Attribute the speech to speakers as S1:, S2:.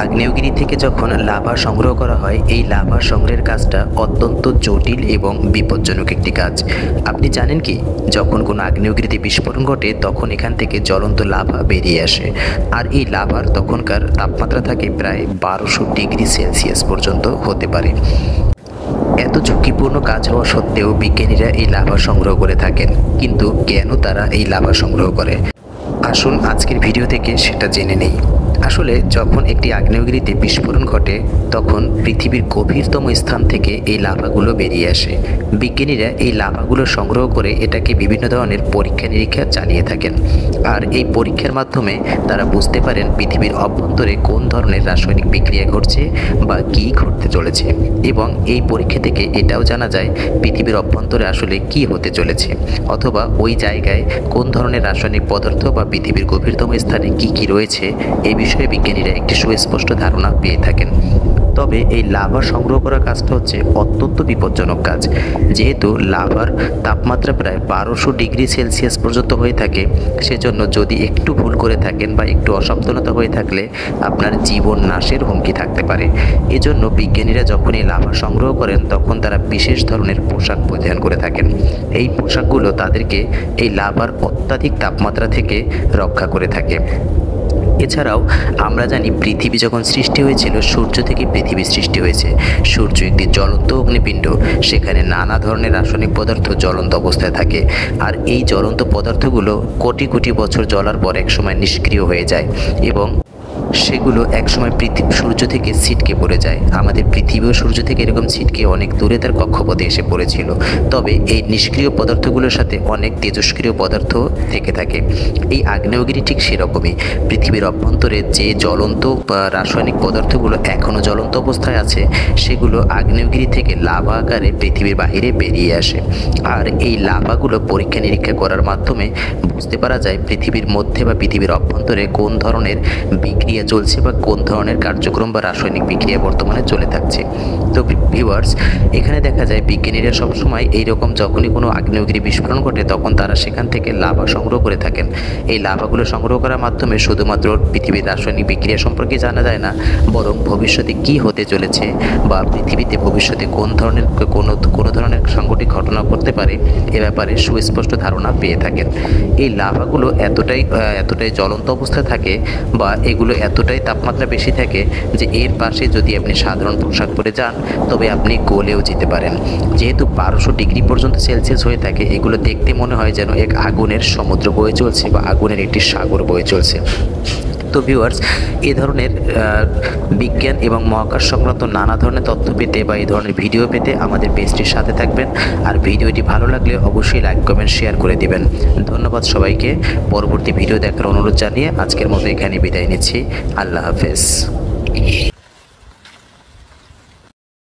S1: আগ্নেয়গিরি থেকে যখন লাভা সংগ্রহ করা হয়, এই লাভা সংগ্রহের কাজটা অত্যন্ত জটিল এবং বিপজ্জনক একটি কাজ। আপনি জানেন কি, যখন কোনো আগ্নেয়গিরিতে বিস্ফোরণ ঘটে তখন এখান থেকে জ্বলন্ত লাভা বেরিয়ে আসে, আর এই লাভার তখনকার তাপমাত্রা থাকে প্রায় 1200 ডিগ্রি সেলসিয়াস পর্যন্ত হতে পারে। এত ঝুঁকিপূর্ণ কাজ হওয়া সত্ত্বেও বিজ্ঞানীরা এই লাভা সংগ্রহ করে থাকেন। কিন্তু কেন তারা এই লাভা সংগ্রহ করে? আসুন আজকের ভিডিও থেকে সেটা জেনে নেই। আসলে যখন একটি আগ্নেয়গিরিতে বিস্ফোরণ ঘটে তখন পৃথিবীর গভীরতম স্থান থেকে এই লাভাগুলো বেরিয়ে আসে। বিজ্ঞানীরা এই লাভাগুলো সংগ্রহ করে এটাকে বিভিন্ন ধরনের পরীক্ষা নিরীক্ষা চালিয়ে থাকেন, আর এই পরীক্ষার মাধ্যমে তারা বুঝতে পারেন পৃথিবীর অভ্যন্তরে কোন ধরনের রাসায়নিক বিক্রিয়া ঘটছে বা কী ঘটতে চলেছে, এবং এই পরীক্ষা থেকে এটাও জানা যায় পৃথিবীর অভ্যন্তরে আসলে কী হতে চলেছে, অথবা ওই জায়গায় কোন ধরনের রাসায়নিক পদার্থ বা পৃথিবীর গভীরতম স্থানে কী কী রয়েছে এই বিষয়ে বিজ্ঞানীরা একটি সুস্পষ্ট ধারণা পেয়ে থাকেন। তবে এই লাভা সংগ্রহ করার কাজটা হচ্ছে অত্যন্ত বিপজ্জনক কাজ। যেহেতু লাভার তাপমাত্রা প্রায় 1200 ডিগ্রি সেলসিয়াস পর্যন্ত হয়ে থাকে, সেজন্য যদি একটু ভুল করে থাকেন বা একটু অসাবধানতা হয়ে থাকলে আপনার জীবন নাশের হুমকি থাকতে পারে। এজন্য বিজ্ঞানীরা যখন এই লাভা সংগ্রহ করেন তখন তারা বিশেষ ধরনের পোশাক পরিধান করে থাকেন। এই পোশাকগুলো তাদেরকে এই লাভার অত্যাধিক তাপমাত্রা থেকে রক্ষা করে থাকে। এছাড়াও আমরা জানি পৃথিবী যখন সৃষ্টি হয়েছিল সূর্য থেকে পৃথিবী সৃষ্টি হয়েছে। সূর্য একটি জ্বলন্ত অগ্নিপিণ্ড, সেখানে নানা ধরনের রাসায়নিক পদার্থ জ্বলন্ত অবস্থায় থাকে, আর এই জ্বলন্ত পদার্থগুলো কোটি কোটি বছর জ্বলার পর একসময় নিষ্ক্রিয় হয়ে যায় এবং সেগুলো একসময় সূর্য থেকে ছিটকে পড়ে যায়। আমাদের পৃথিবীও সূর্য থেকে এরকম ছিটকে অনেক দূরে তার কক্ষপথে এসে পড়েছিল। তবে এই নিষ্ক্রিয় পদার্থগুলোর সাথে অনেক তেজস্ক্রিয় পদার্থ থেকে থাকে। এই আগ্নেয়গিরি ঠিক সেরকমই। পৃথিবীর অভ্যন্তরে যে জ্বলন্ত রাসায়নিক পদার্থগুলো এখনও জ্বলন্ত অবস্থায় আছে, সেগুলো আগ্নেয়গিরি থেকে লাভা আকারে পৃথিবীর বাহিরে বেরিয়ে আসে। আর এই লাভাগুলো পরীক্ষা নিরীক্ষা করার মাধ্যমে বুঝতে পারা যায় পৃথিবীর মধ্যে বা পৃথিবীর অভ্যন্তরে কোন ধরনের বিক্রিয়া চলছে বা কোন ধরনের কার্যক্রম বা রাসায়নিক বিক্রিয়া বর্তমানে চলে থাকছে। তো ভিউয়ার্স, এখানে দেখা যায় বিজ্ঞানীরা সবসময় এইরকম যখনই কোনো আগ্নেয়গিরি বিস্ফোরণ ঘটে তখন তারা সেখান থেকে লাভা সংগ্রহ করে থাকেন। এই লাভাগুলো সংগ্রহ করার মাধ্যমে শুধুমাত্র পৃথিবীর রাসায়নিক বিক্রিয়া সম্পর্কে জানা যায় না, বরং ভবিষ্যতে কী হতে চলেছে বা পৃথিবীতে ভবিষ্যতে কোন ধরনের কোনো ধরনের সাংঘাতিক ঘটনা ঘটতে পারে এ ব্যাপারে সুস্পষ্ট ধারণা পেয়ে থাকেন। এই লাভাগুলো এতটাই জ্বলন্ত অবস্থায় থাকে বা এগুলো এতটাই তাপমাত্রা বেশি থাকে যে এর পাশে যদি আপনি সাধারণ পোশাক পরে যান তবে আপনি গলেও যেতে পারেন। যেহেতু 1200 ডিগ্রি পর্যন্ত সেলসিয়াস হয়ে থাকে, এগুলো দেখতে মনে হয় যেন এক আগুনের সমুদ্র বয়ে চলছে বা আগুনের একটি সাগর বয়ে চলছে। তো ভিউয়ার্স, এ ধরনের বিজ্ঞান এবং মহাকাশ সংক্রান্ত নানা ধরনের তথ্য পেতে বা এই ধরনের ভিডিও পেতে আমাদের পেজটির সাথে থাকবেন। আর ভিডিওটি ভালো লাগলে অবশ্যই লাইক কমেন্ট শেয়ার করে দিবেন। ধন্যবাদ সবাইকে। পরবর্তী ভিডিও দেখার অনুরোধ জানিয়ে আজকের মতো এখানে বিদায় নিচ্ছি। আল্লাহ হাফেজ।